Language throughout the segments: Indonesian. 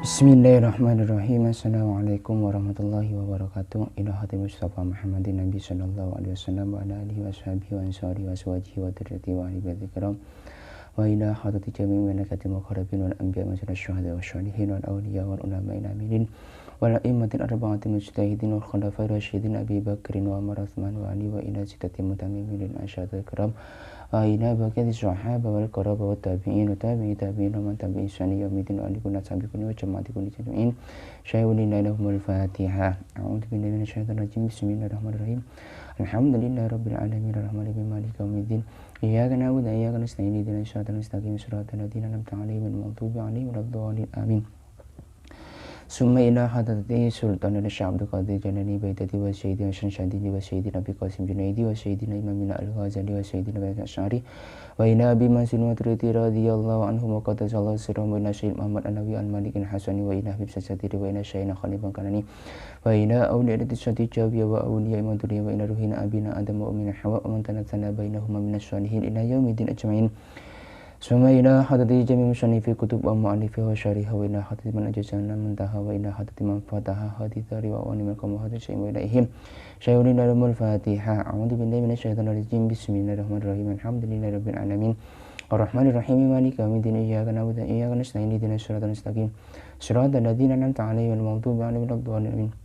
Bismillahirrahmanirrahim. Assalamualaikum warahmatullahi wabarakatuh. Ila hati Mustafa Muhammadin Nabi sallallahu alaihi wasallam wa ala alihi wa sahbihi wa ansari wa aswajihi wa dhurriyyati wa ahli baiti kiram. Wa ila hadrati jami'i malaikati muqarrabin wal anbiya wa syuhada wa sholihin wal awliya wal ulama'i amilin wal a'immatil arba'ati mujtahidin wal khulafa'ir rasyidin Abi Bakrin wa Umar Utsman wa Ali wa ila sittati mutammimin asyhadul kiram. Ila baqiyati sahaba wal qaraba wa tabi'in wa tabi'i tabi'in wa man tabi'i ihsani yaumiddin wa alikum nasabikum wa jama'atikum jami'in. Syai'un lahumul Fatihah. A'udzu billahi minasyaitonir rajim. Bismillahirrahmanirrahim. Alhamdulillahirabbil alamin arrahmanir rahim maliki yaumiddin. Iyyaka na'budu wa iyyaka nasta'in ihdinas siratal mustaqim siratal ladzina an'amta 'alaihim ghairil maghdubi 'alaihim waladdallin. Amin. Summa ila hadrati Sultanul Syekh Abdul Qadir Jalani Baitati wa Sayyidina Syamsuddin wa Sayyidina Abi Qasim Junaidi wa Sayyidina Imamina Al-Ghazali wa Sayyidina Baitati Asy'ari wa ila Abi Mansur Maturidi radhiyallahu anhu wa qaddasallahu sirrahu wa ila Sayyid Muhammad An-Nawawi Al-Malik Al-Hasani wa ila Habib Satiri wa ila Syaikh Khalifah Kanani wa ila awliyati Sati Jawiyah wa awliya Maduri wa ila ruhina Abina Adam wa Ummi Hawa wa man tanazzala bainahuma minas shalihin ila yaumiddin ajma'in. Summa ila hadrati jami' musannifi kutub wa mu'allifi wa syariha wa ila hadrati man ajazana muntaha wa ila hadrati man fataha hadithari wa awani man kama hadrati syai'in wa ilaihim syai'un lahumul Fatihah. A'udzu billahi minasyaitonir rajim. Bismillahirrahmanirrahim. Alhamdulillahi rabbil alamin arrahmanir rahim maliki yaumiddin. Iyyaka na'budu wa iyyaka nasta'in ihdinas siratal mustaqim siratal ladzina an'amta 'alaihim ghairil maghdubi 'alaihim waladdallin.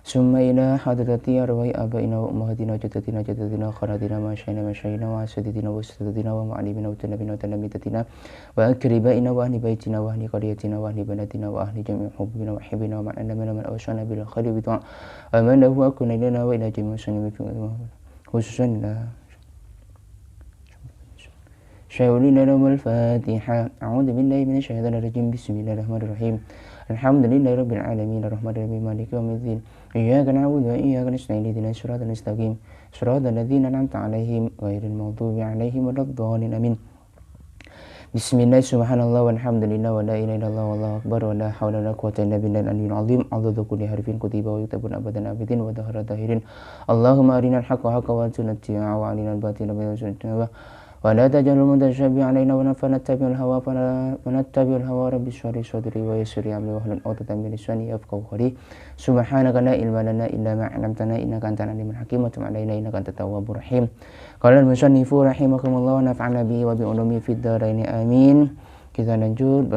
Summa ila hadrati arwai abaina wa ummahatina jaddatina jaddatina kharatina ma syayna wa asaditina wa ustadatina wa ma'alimina wa tanabina wa tanabitatina wa akribaina wa ahli baitina wa ahli qaryatina wa ahli banatina wa ahli jami'i hubbina wa hibina wa man alamana man awsana bil khairi wa ta'a wa man lahu akuna lana wa ila jami'i muslimin khususan la syai'un lahumul Fatihah. A'udzu billahi minasyaitonir rajim. Bismillahirrahmanirrahim. Alhamdulillahi rabbil alamin arrahmanir rahim maliki yaumiddin. Iyyaka na'budu wa iyyaka nasta'in ihdinas siratal mustaqim siratal ladzina an'amta 'alaihim ghairil maghdubi 'alaihim waladdallin. Amin. Bismillah, subhanallah, walhamdulillah, wa la ilaha illallah, wallahu akbar, wa la hawla wa la quwwata illa billahil aliyyil azim. Adada kulli harfin kutiba wa yutabun abadan abidin wa dahara dahirin. Allahumma arinal haqqa haqqan wa arzuqna ittiba'a wa arinal batila batila wa la taj'alhu mutashabbihan 'alaina wa nafanattabi'ul hawa fanattabi'ul hawa rabbi shrah li sadri wa yassir li amri wahlul 'uqdatam min lisani yafqahu qawli. Subhanaka la ilma lana illa ma 'allamtana innaka antal alimul hakim wa tub 'alaina innaka antat tawwabur rahim. Qala al-musannifu rahimakumullah wa nafa'ana bihi wa bi ulumi fid dharain amin. Kita lanjut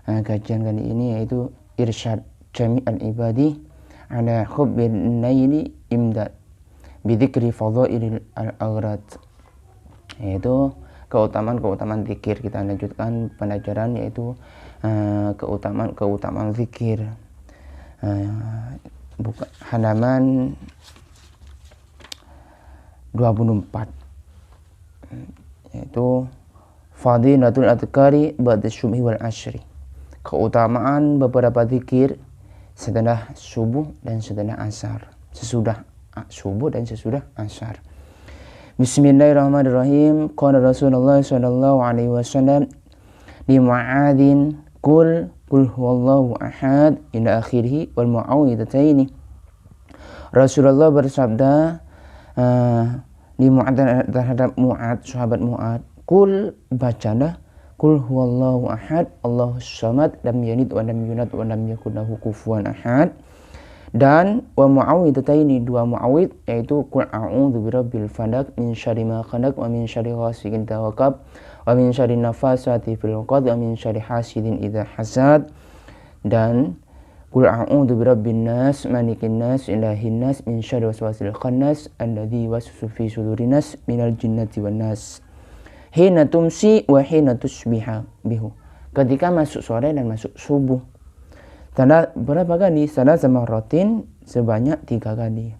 kajian kali ini yaitu irsyad jami'al ibadi ala hubbil naili imdad bi dzikri fadhailil al-aghrad, yaitu keutamaan zikir. Kita lanjutkan pelajaran yaitu keutamaan zikir. Halaman 24, yaitu fadilatul adhkari ba'da syubhi wal asyri, keutamaan beberapa zikir setelah subuh dan setelah asar, sesudah subuh dan sesudah asar. Bismillahirrahmanirrahim. Qala Rasulullah sallallahu alaihi wasallam li Mu'adzin qul huwallahu ahad ila akhirih wal mu'awwidhataini. Rasulullah bersabda di Mu'adz terhadap Mu'adz, sahabat Mu'adz, qul, bacalah, qul huwallahu ahad Allahus samad lam yalid wa lam yulad wa lam yakul lahu kufuwan ahad, dan wa mu'awwidhataini, dua mu'awwid, yaitu qul a'udzu birabbil falaq min syarri ma khalaq wa min syarri ghasiqin idza waqab wa min syarri nafasati fil 'uqad wa min syarri hasidin idza hasad, dan qul a'udzu birabbin nas malikin nas ilahin nas min syarri waswasil khannas alladzi yuwaswisu fi sudurin nas minal jinnati wan nas hina tumsi wa hina tusbiha bihu, ketika masuk sore dan masuk subuh. Berapa kali? Salasa marratin, sebanyak 3 kali.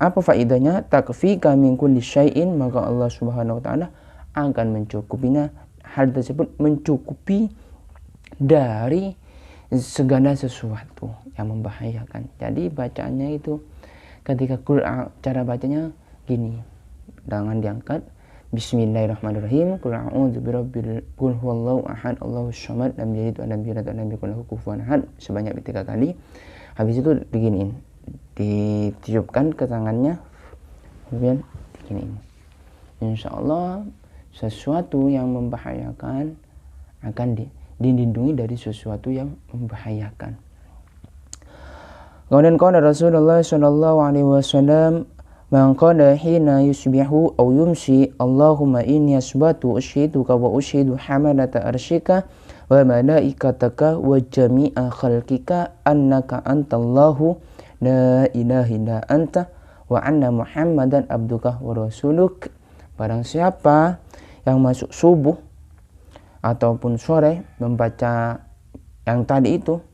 Apa faedahnya? Takfika min kulli syai'in, maka Allah Subhanahu wa taala akan mencukupinya. Hal tersebut mencukupi dari segala sesuatu yang membahayakan. Jadi bacaannya itu ketika cara bacanya gini, tangan diangkat, Bismillahirrahmanirrahim, qul a'udzu birabbil qul huwallahu ahad Allahus samad lam yalid wa lam yulad wa lam yakul lahu kufuwan ahad, sebanyak 3 kali. Habis itu diginiin, ditiupkan ke tangannya, kemudian diginiin. Insyaallah sesuatu yang membahayakan akan dilindungi dari sesuatu yang membahayakan. Kemudian qala Rasulullah sallallahu alaihi wasallam, man qala hina yusbihu aw yumsi Allahumma inni asbatu ushiduka wa ushidu hamalata arsyika wa malaikataka wa jami'a khalqika annaka antallahu la ilaha illa anta wa anna Muhammadan abduka wa rasuluk. Barang siapa yang masuk subuh ataupun sore membaca yang tadi itu,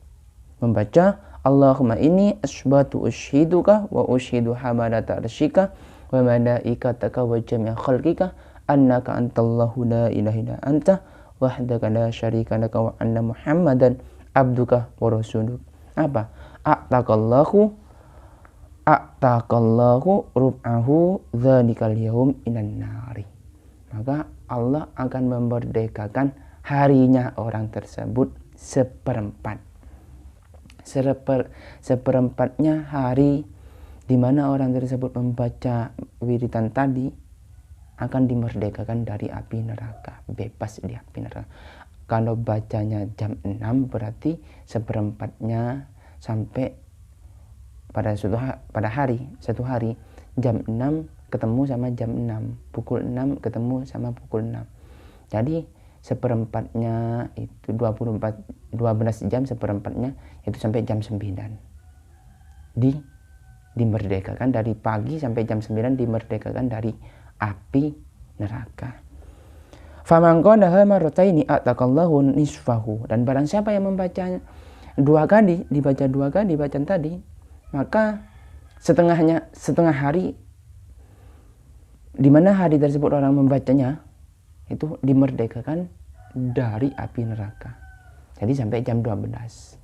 membaca Allahumma inni asbatu ushiduka wa ushidu hamalata arsyika wa malaikataka wa jami'a khalqika annaka antallahu la ilaha illa anta wahdaka la syarika laka wa anna Muhammadan abduka wa rasuluk. Apa? A'taqallahu rub'ahu dzalikal yaum inan nari. Maka Allah akan memerdekakan harinya orang tersebut seperempatnya hari di mana orang tersebut membaca wiridan tadi akan dimerdekakan dari api neraka, bebas di api neraka. Kalau bacanya jam 6 berarti seperempatnya sampai pada satu hari jam 6 ketemu sama jam 6, pukul 6 ketemu sama pukul 6. Jadi seperempatnya itu 12 jam, seperempatnya itu sampai jam 9 dimerdekakan. Dari pagi sampai jam 9 dimerdekakan dari api neraka. Faman qalaha marrataini ataqallahu nisfahu. Dan barang siapa yang membaca dibaca dua kali bacaan tadi, maka setengah hari di mana hari tersebut orang membacanya itu dimerdekakan dari api neraka. Jadi sampai jam 12.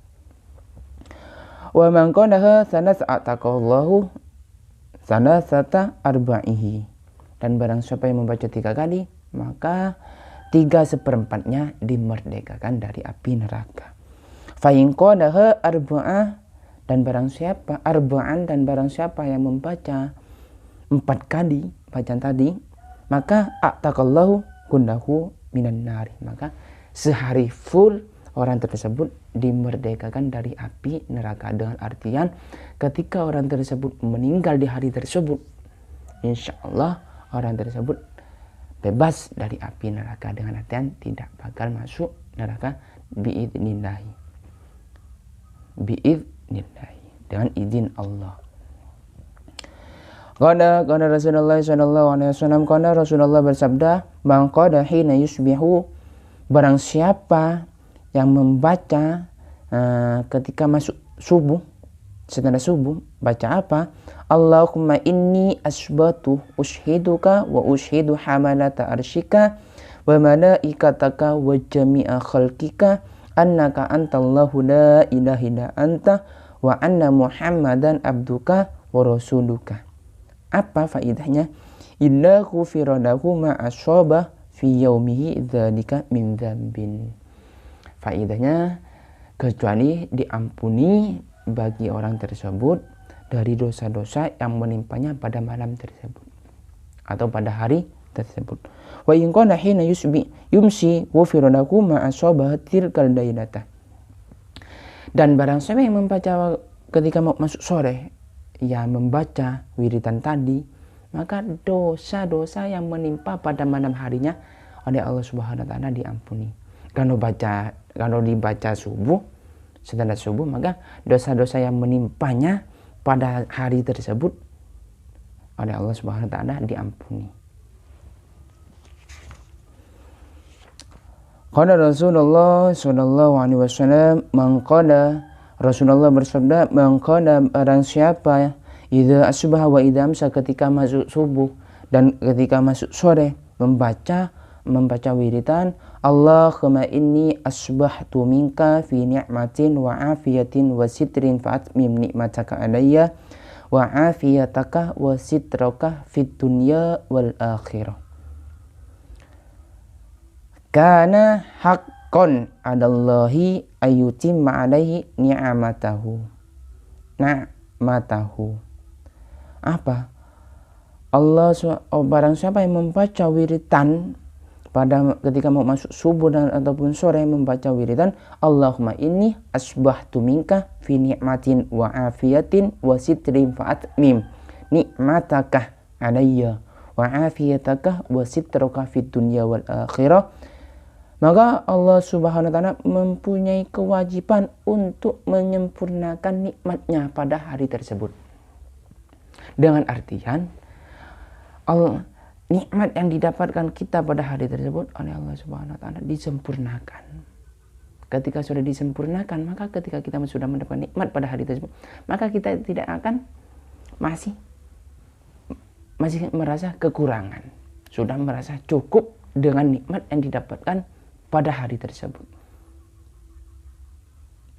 Wa man qalaha sanataqallahu sanasata arba'ihi. Dan barang siapa yang membaca 3 kali, maka 3/4-nya dimerdekakan dari api neraka. Fa in qalaha arba'ah, dan barang siapa yang membaca 4 kali bacaan tadi, maka a'taqallahu kullahu minan nari. Maka sehari full orang tersebut dimerdekakan dari api neraka. Dengan artian ketika orang tersebut meninggal di hari tersebut, insya Allah orang tersebut bebas dari api neraka. Dengan artian tidak bakal masuk neraka biidnillahi, dengan izin Allah. Qala Rasulullah sallallahu alaihi wasallam, qala Rasulullah bersabda, man qala hina yusbihu, barang siapa yang membaca ketika masuk subuh, setelah subuh baca apa? Allahumma inni asbatu ushiduka wa ushidu hamalata arsyika wa malaikataka wa jami'a khalqika annaka antallahu la ilaha illa anta wa anna Muhammadan abduka wa rasuluka. Apa faidahnya? Illa ghufira lahu ma asaba fi yaumihi dzalika min dzambin. Faidahnya kecuali diampuni bagi orang tersebut dari dosa-dosa yang menimpanya pada malam tersebut atau pada hari tersebut. Wa in qala hina yumsi ghufira lahu ma asaba tilkal lailata. Dan barang siapa yang membaca ketika mau masuk sore, ya membaca wiridan tadi, maka dosa-dosa yang menimpa pada malam harinya oleh Allah Subhanahu wa taala diampuni. Kalau dibaca subuh, setelah subuh, maka dosa-dosa yang menimpanya pada hari tersebut oleh Allah Subhanahu wa taala diampuni. Qala Rasulullah sallallahu alaihi wasallam, man qala, Rasulullah bersabda, man qala, barang siapa idza asbaha wa idza amsa, ketika masuk subuh dan ketika masuk sore membaca wiridan, Allahumma inni asbahtu minka fi ni'matin wa afiyatin wa sitrin fa'atmim ni'mataka alayya wa afiyataka wa sitraka fid dunya wal akhirah. Kana haqqan 'alallahi ayyutimma 'alaihi ni'matahu. Apa? Barang siapa yang membaca wiridan ketika mau masuk subuh dan ataupun sore membaca wiridan Allahumma inni asbahtu minka fi ni'matin wa afiyatin wa sitrin fa'atmim ni'mataka alayya wa afiyataka wa sitraka fid dunya wal akhirah. Maka Allah Subhanahu wa taala mempunyai kewajiban untuk menyempurnakan nikmatnya pada hari tersebut. Dengan artian nikmat yang didapatkan kita pada hari tersebut oleh Allah Subhanahu wa taala disempurnakan. Ketika sudah disempurnakan, maka ketika kita sudah mendapatkan nikmat pada hari tersebut, maka kita tidak akan masih merasa kekurangan. Sudah merasa cukup dengan nikmat yang didapatkan pada hari tersebut.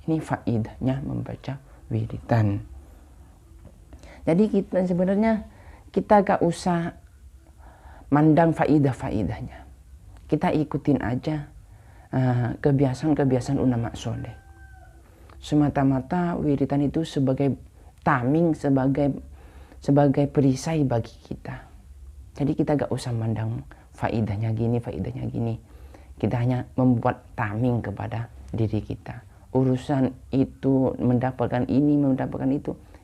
Ini faidahnya membaca wiridan. Jadi kita gak usah mandang faidah-faidahnya. Kita ikutin aja kebiasaan-kebiasaan ulama soleh. Semata-mata wiridan itu sebagai tameng, sebagai perisai bagi kita. Jadi kita gak usah mandang faidahnya gini. Kita hanya membuat tameng kepada diri kita. Urusan itu mendapatkan ini, mendapatkan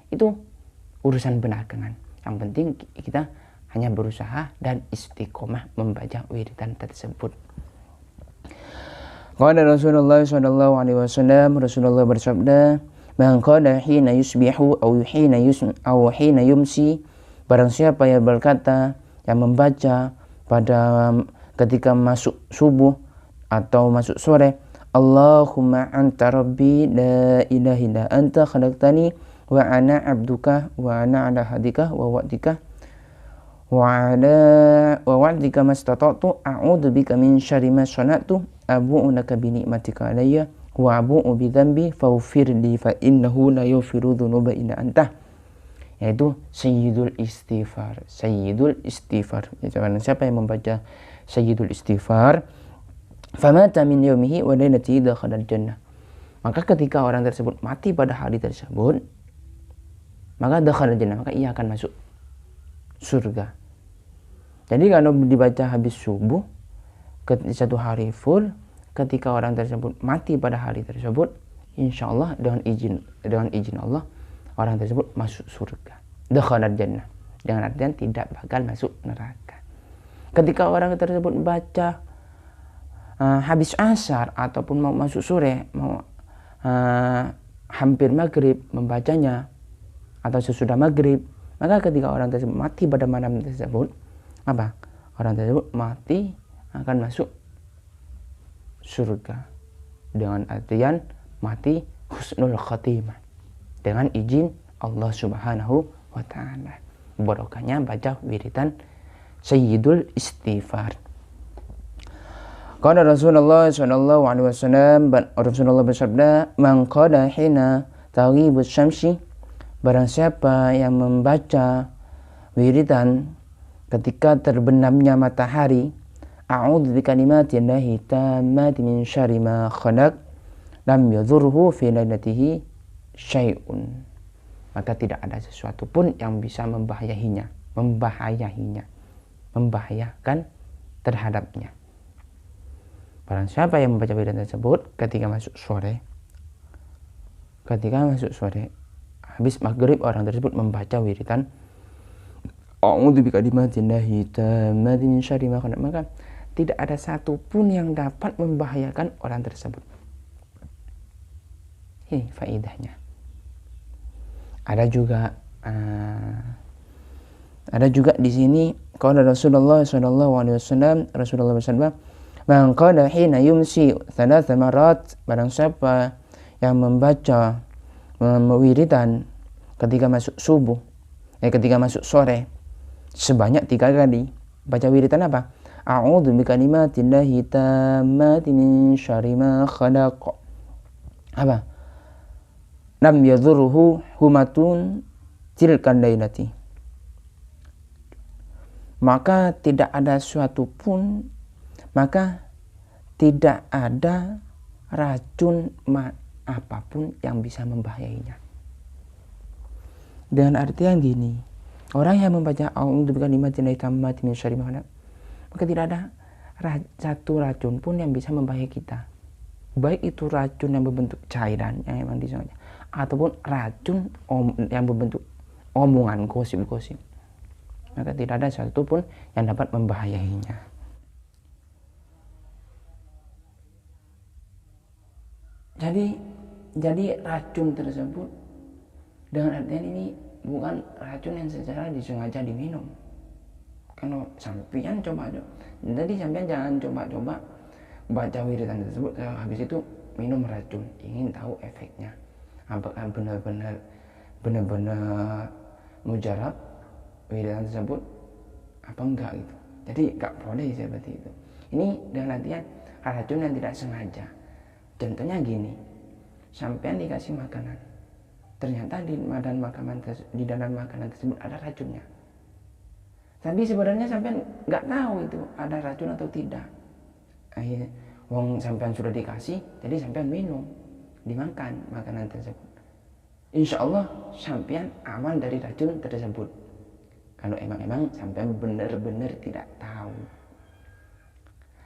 itu urusan belakangan. Yang penting kita hanya berusaha dan istiqomah membaca wiridan tersebut. Qala Rasulullah sallallahu alaihi wasallam, Rasulullah bersabda, "Man qala hina yusbihu aw hina yumsi," barang siapa yang berkata, yang membaca pada ketika masuk subuh atau masuk sore, Allahumma anta rabbi la ilaha illa anta khalaqtani wa ana abduka wa ana ala hadika wa wa'dika wa wa'dika mastata'tu a'udzu bika min syarri ma sana'tu abu'u laka bi ni'matika alayya wa abu'u bi dzambi faghfir li fa innahu la yaghfiru dzunuba illa anta. Yaitu sayyidul istighfar. Siapa yang membaca sayyidul istighfar famata min yaumihi wa lailatihi dakhala jannah. Maka ketika orang tersebut mati pada hari tersebut, maka dakhala jannah, maka ia akan masuk surga. Jadi kalau dibaca habis subuh satu hari full, ketika orang tersebut mati pada hari tersebut, insya Allah dengan izin Allah orang tersebut masuk surga. Dakhala jannah, dengan artian tidak bakal masuk neraka. Ketika orang tersebut baca habis asar ataupun mau masuk sore, mau hampir maghrib membacanya atau sesudah maghrib, maka ketika orang tersebut mati pada malam tersebut, apa? Orang tersebut mati akan masuk surga. Dengan artian mati husnul khatimah, dengan izin Allah Subhanahu wa taala. Barokahnya baca wiridan sayyidul istighfar. Qala Rasulullah sallallahu alaihi wasallam, Rasulullah bersabda, "Man qala hina taghibus syamsi," barang siapa yang membaca wiridan ketika terbenamnya matahari, a'udzu bikalimatillahi tammati min syarri ma khalaq lam yadhurhu fi lailatihi syai'un, maka tidak ada sesuatu pun yang bisa membahayakan terhadapnya. Barang siapa yang membaca wiridan tersebut ketika masuk sore, habis maghrib orang tersebut membaca wiridan a'udzu bikalimatillahi tammati min syarri ma khalaq, maka tidak ada satu pun yang dapat membahayakan orang tersebut. Ini faedahnya. Ada juga di sini qala Rasulullah sallallahu alaihi wasallam, Rasulullah bersabda, "Man qala hina yumsi thalatha marat," barang siapa yang membaca wiridan ketika masuk subuh, ketika masuk sore sebanyak 3 kali. Baca wiridan apa? A'udzu bikalimatillahi tammati min syarri ma khalaq. Apa? Lam yadhurruhu humatun tilkan lailati. Maka tidak ada racun apapun yang bisa membahayainya. Dengan artian gini, orang yang membaca a'udzu bikalimatillahi tammati min syarri ma khalaq, maka tidak ada satu racun pun yang bisa membahayakan kita. Baik itu racun yang berbentuk cairan yang memang disengaja, ataupun racun yang berbentuk omongan, gosip-gosip. Maka tidak ada satu pun yang dapat membahayainya. Jadi racun tersebut dengan artian ini bukan racun yang secara disengaja diminum. Kalau sampean coba, jadi sampean jangan coba-coba baca wiridan tersebut habis itu minum racun, ingin tahu efeknya apakah benar-benar mujarab wiridan tersebut apa enggak gitu. Jadi enggak boleh seperti itu. Ini dengan artian racun yang tidak sengaja. Contohnya gini, sampean dikasih makanan, ternyata di dalam makanan tersebut ada racunnya, tapi sebenarnya sampean nggak tahu itu ada racun atau tidak. Akhirnya wong sampean sudah dikasih, jadi sampean minum, dimakan makanan tersebut. Insya Allah sampean aman dari racun tersebut. Kalau emang sampean benar-benar tidak tahu.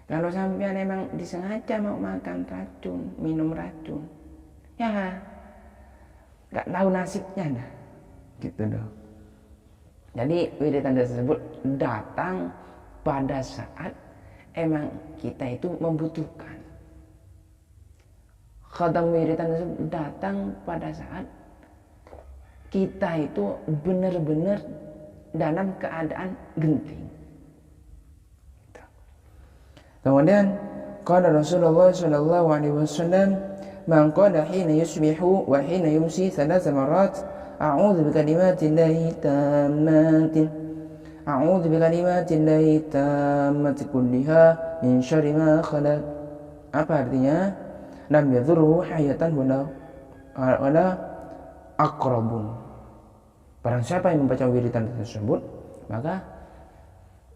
Kalau sampean emang disengaja mau makan racun, minum racun, ya nggak tahu nasibnya dah, gitu dong. Jadi wiridan tersebut datang pada saat emang kita itu membutuhkan. Khatam wiridan tersebut datang pada saat kita itu benar-benar dalam keadaan genting. Kemudian qala Rasulullah sallallahu alaihi wasallam, man qala hina yusbihu wa hina yumsi 3 marat, a'udzu bikalimatillahi tammatin, a'udzu bikalimatillahi tammati kulliha min syarri ma khalaq. Apa artinya? Lam yadhurruhu hayatan wala aqrabun. Barang siapa yang membaca wiridan tersebut, maka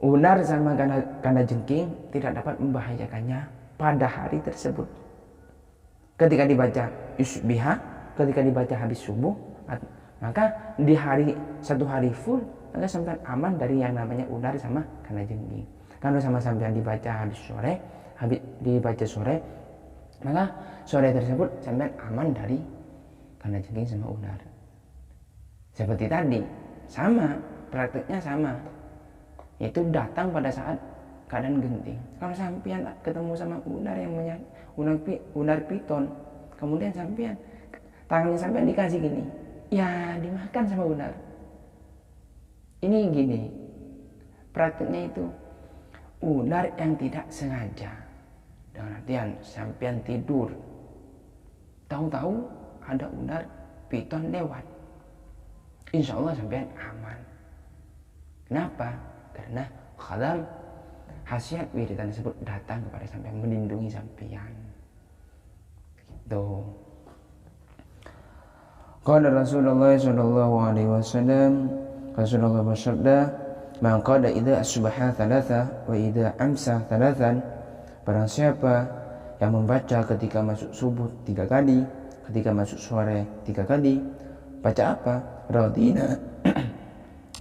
ular sama kalajengking tidak dapat membahayakannya pada hari tersebut. Ketika dibaca yusbiha, ketika dibaca habis subuh, maka di satu hari full maka sampai aman dari yang namanya ular sama kalajengking. Kalau sama sampai dibaca habis sore, maka sore tersebut sampai aman dari kalajengking sama ular. Seperti tadi, sama, prakteknya sama. Itu datang pada saat keadaan genting. Kalau sampean ketemu sama ular yang ular piton, kemudian sampean tangannya sampean dikasih gini, ya dimakan sama ular. Ini gini, prakteknya itu ular yang tidak sengaja. Dengan artian sampean tidur, tahu-tahu ada ular piton lewat, insya Allah sampean aman. Kenapa? Karena khatam khasiat wiridan tersebut datang kepada sampean, melindungi sampean. Gitu. Qala Rasulullah sallallahu alaihi wasallam, Rasulullah bersabda, man qala idza asbaha 3 wa idza amsa 3, barang siapa yang membaca ketika masuk subuh 3 kali, ketika masuk sore 3 kali, baca apa? Radina.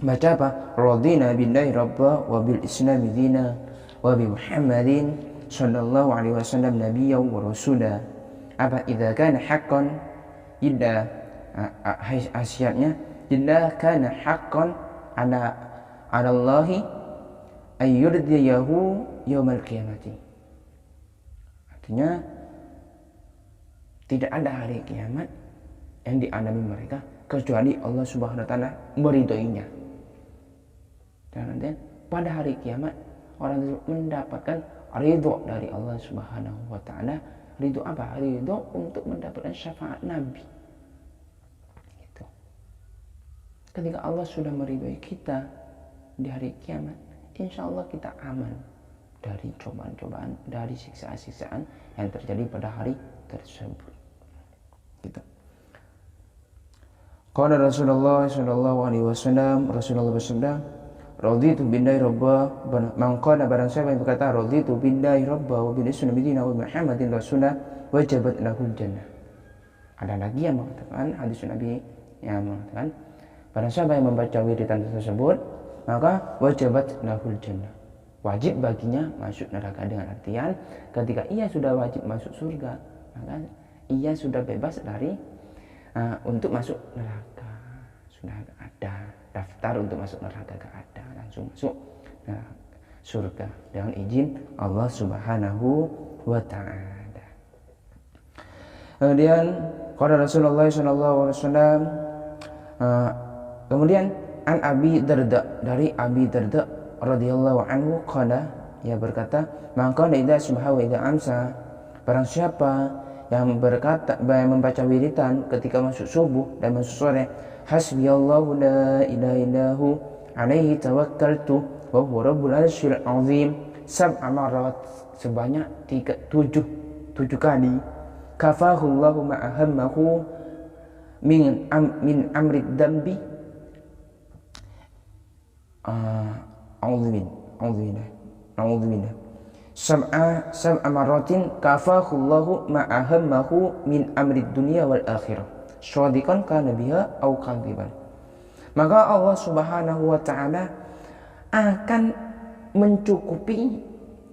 Baca apa? Radina billahi rabba wa bil islami dina wa bi Muhammadin sallallahu alaihi wasallam nabiyyan wa rasula. Apa? Idza kana haqqan, idza khasiatnya idza kana haqqan ala Allahi ayyurdiyahu yaumal qiyamati. Artinya tidak ada hari kiamat yang dialami mereka kecuali Allah Subhanahu wa taala meridhoinya. Dan pada hari kiamat orang tersebut mendapatkan ridho dari Allah Subhanahu wa taala. Ridho apa? Ridho untuk mendapatkan syafaat Nabi. Gitu. Ketika Allah sudah meridhoi kita di hari kiamat, insya Allah kita aman dari cobaan-cobaan, dari siksaan-siksaan yang terjadi pada hari tersebut. Gitu. Qala Rasulullah sallallahu alaihi wasallam, Rasulullah bersabda, raditu billahi rabba, man qala barang siapa yang berkata raditu billahi rabba wa bil islam dina wa Muhammadin rasulullah wajabat lahul jannah. Ada lagi yang mengatakan, hadis Nabi yang mengatakan, barang siapa yang membaca wiridan tersebut, maka wajabat lahul jannah, wajib baginya masuk neraka, dengan artian ketika ia sudah wajib masuk surga, maka ia sudah bebas dari untuk masuk neraka. Sudah ada daftar untuk masuk neraka, gak ada, langsung masuk surga dengan izin Allah Subhanahu wa ta'ala. Kemudian qala Rasulullah sallallahu alaihi wasallam, kemudian an Abi Darda, dari Abi Darda radhiyallahu anhu qala, ia berkata, maka idza subha wa idza amsa, barang siapa yang berkata, yang membaca wiridan ketika masuk subuh dan masuk sore, hasbiyallahu la ilaha illahu alaihi tawakkaltu wa huwa rabbul arsyil azim, sab'a marat, sebanyak 7 kali, kafahullahu ma'ahammahu min amrid dambi, a'udzubillah, sab'a maratin kafahullahu ma'ahammahu min amrid dunya wal akhirah, shadiqan kana biha aw kadhiban. Maka Allah Subhanahu wa ta'ala akan mencukupi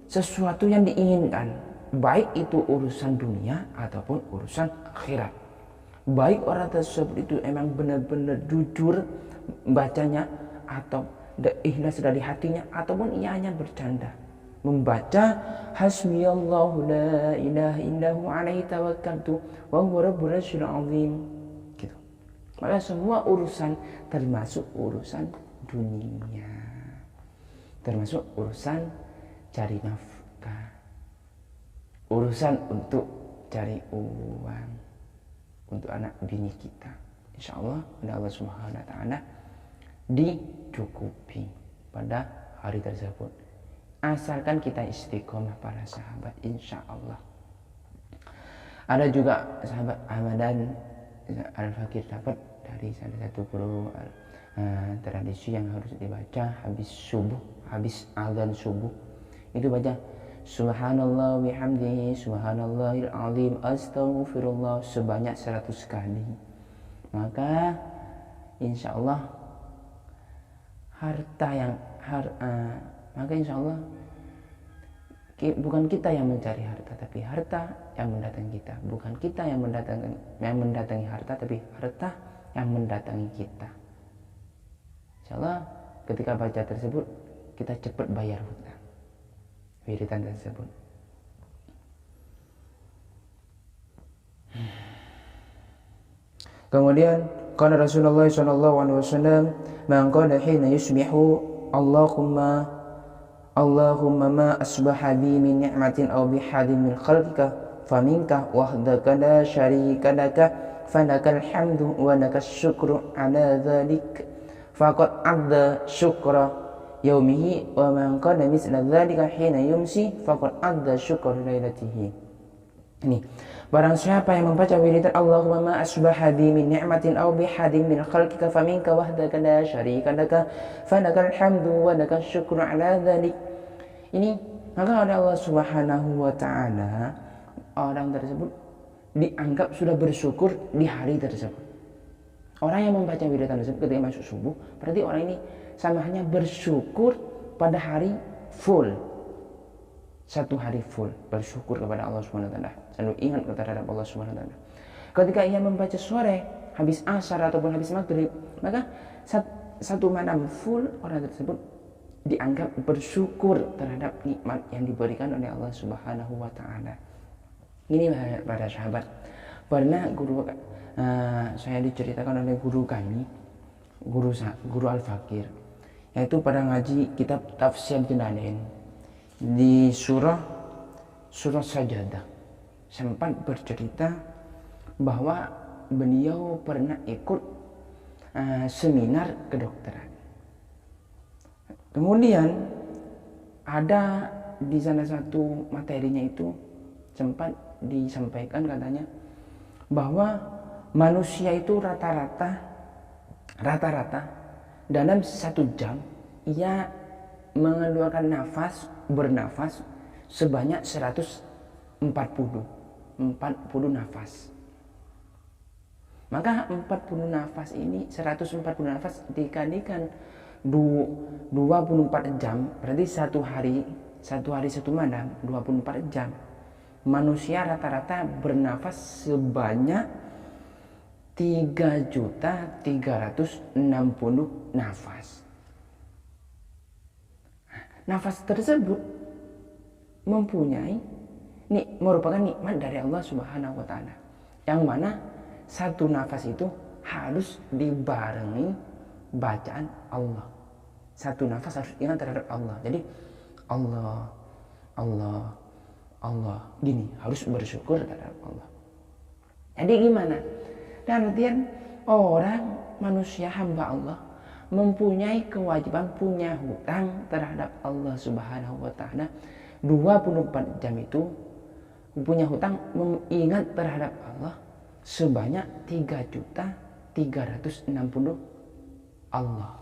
sesuatu yang diinginkan, baik itu urusan dunia ataupun urusan akhirat. Baik orang tersebut itu emang benar-benar jujur bacanya, atau ikhlas dari hatinya, ataupun ia hanya bercanda membaca hasbiyallahu la ilaha illahu alaihi tawakkaltu wa huwa rabbul arsyil azim gitu. Maka semua urusan, termasuk urusan dunia, termasuk urusan cari nafkah, urusan untuk cari uang untuk anak bini kita, insya Allah oleh Allah Subhanahu wa ta'ala dicukupi pada hari tersebut, asalkan kita istiqomah para sahabat, insya Allah. Ada juga sahabat Ahmadan Al-Fakir dapat dari salah satu guru tradisi yang harus dibaca habis subuh, habis azan subuh, itu baca subhanallah bihamdihi subhanallahil azim astaghfirullah sebanyak 100 kali. Maka insya Allah maka insya Allah bukan kita yang mencari harta, tapi harta yang mendatangi kita. Bukan kita yang mendatangi harta, tapi harta yang mendatangi kita. Insya Allah ketika baca tersebut kita cepat bayar hutang wiridan tersebut. Kemudian qala Rasulullah sallallahu alaihi wasallam, man qala hina yusbihu Allahumma ma asbaha bi min ni'matin aw bi hadin min khalqika faminka wahdaka la syarika laka falakal hamdu wa lakas syukru ala dzalik faqad adda syukra yaumihi wa man qala misla dzalika hina yumsi faqad adda syukra lailatihi. Ini barang siapa yang membaca wiridan Allahumma ma asbaha bi min ni'matin aw bi hadin min khalqika faminka wahdaka la syarika laka falakal hamdu wa lakas syukru ala dzalik. Ini maka oleh Allah Subhanahu wa ta'ala orang tersebut dianggap sudah bersyukur di hari tersebut. Orang yang membaca wiridan tersebut ketika masuk subuh, berarti orang ini sama hanya bersyukur pada hari full, satu hari full bersyukur kepada Allah Subhanahu wa ta'ala, selalu ingat terhadap Allah Subhanahu wa ta'ala. Ketika ia membaca sore habis asar ataupun habis maghrib, maka satu malam full orang tersebut dianggap bersyukur terhadap nikmat yang diberikan oleh Allah Subhanahu wa ta'ala. Ini para sahabat, pernah saya diceritakan oleh guru kami, guru Al-Fakir, yaitu pada ngaji kitab Tafsir Jalalain di surah Sajadah, sempat bercerita bahwa beliau pernah ikut seminar kedokteran. Kemudian ada di sana satu materinya itu sempat disampaikan, katanya bahwa manusia itu rata-rata dalam 1 jam ia mengeluarkan bernafas sebanyak 140 nafas. Maka 40 nafas ini, 140 nafas dikalikan 24 jam, berarti satu hari satu malam 24 jam. Manusia rata-rata bernafas sebanyak 3.360.000 nafas. Nafas tersebut merupakan nikmat dari Allah Subhanahu wa taala. Yang mana satu nafas itu harus dibarengi bacaan Allah. Satu nafas harus ingat terhadap Allah. Jadi Allah, Allah, Allah, gini harus bersyukur terhadap Allah. Jadi gimana? Dan artian orang manusia hamba Allah mempunyai kewajiban, punya hutang terhadap Allah Subhanahu wa taala 24 jam itu, punya hutang mengingat terhadap Allah sebanyak 3.360 Allah,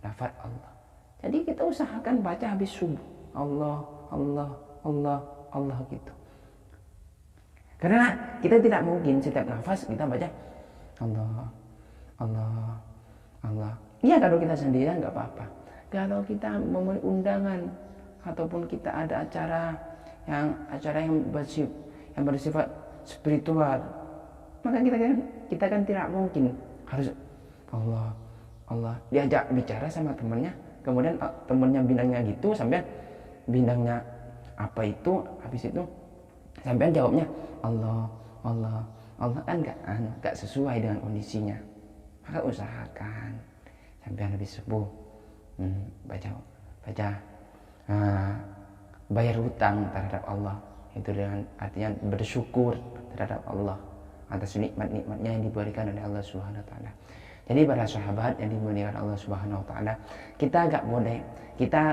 lafaz Allah. Jadi kita usahakan baca habis subuh Allah, Allah, Allah, Allah gitu. Karena kita tidak mungkin setiap nafas kita baca Allah, Allah, Allah. Iya kalau kita sendirian nggak apa-apa. Kalau kita memenuhi undangan ataupun kita ada acara yang bersifat spiritual, maka kita kan tidak mungkin harus Allah, Allah. Diajak bicara sama temannya, kemudian temannya bindangnya gitu, sampai bindangnya apa itu, habis itu sampai jawabnya Allah, Allah, Allah, kan nggak sesuai dengan kondisinya. Maka usahakan sampai habis subuh baca bayar hutang terhadap Allah, itu dengan artinya bersyukur terhadap Allah atas nikmat-nikmatnya yang diberikan oleh Allah Subhanahu wa taala. Jadi para sahabat yang dimuliakan Allah Subhanahu wa taala, kita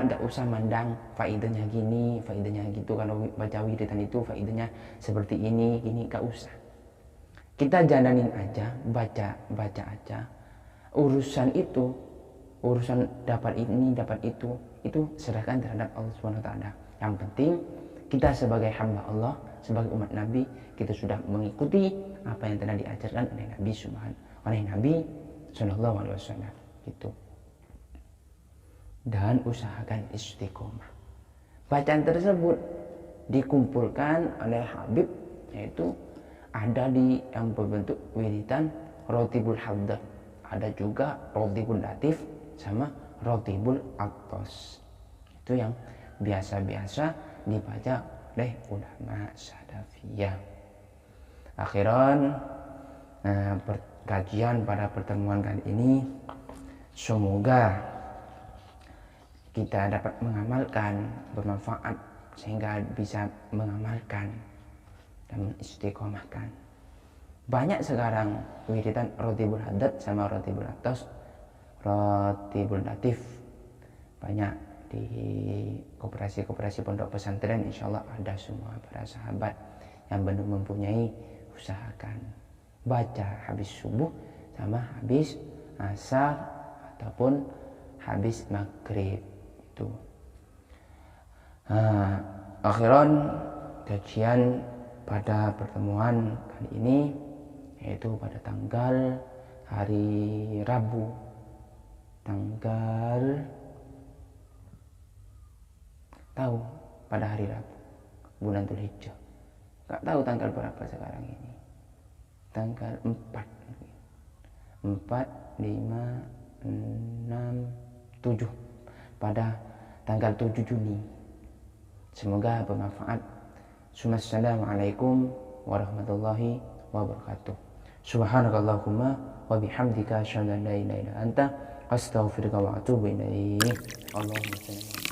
nggak usah mandang faedahnya gini, faedahnya gitu. Kalau baca wiridan itu faedahnya seperti ini, nggak usah. Kita jalanin aja, baca aja. Urusan dapat ini, dapat itu serahkan terhadap Allah Subhanahu wa taala. Yang penting kita sebagai hamba Allah, sebagai umat Nabi, kita sudah mengikuti apa yang telah diajarkan oleh Nabi Sallallahu Alaihi Wasallam gitu. Dan usahakan istiqomah. Bacaan tersebut dikumpulkan oleh Habib, yaitu ada yang berbentuk wiridan Rotibul Hadad, ada juga Rotibul Latif sama Rotibul Atos. Itu yang biasa-biasa dibaca oleh ulama salafiyah. Akhiran kajian pada pertemuan kali ini, semoga kita dapat mengamalkan, bermanfaat, sehingga bisa mengamalkan dan mengistiqomahkan. Banyak sekarang wiridan Rotibul Hadad sama Rotibul Atos, Rotibul Latif, banyak di koperasi-koperasi pondok pesantren. Insyaallah ada semua para sahabat yang belum mempunyai, usahakan baca habis subuh sama habis asar ataupun habis maghrib itu. Akhiran kajian pada pertemuan kali ini, yaitu pada tanggal hari Rabu, pada hari Rabu bulan Dzulhijjah. Gak tahu tanggal berapa sekarang ini. Tanggal 4, 5, 6, 7, pada tanggal 7 Juni. Semoga bermanfaat. Assalamualaikum warahmatullahi wabarakatuh. Subhanakallahumma wa bihamdika asyhadu an la ilaha illa anta astaghfiruka wa atubu ilaik. Allahumma shalli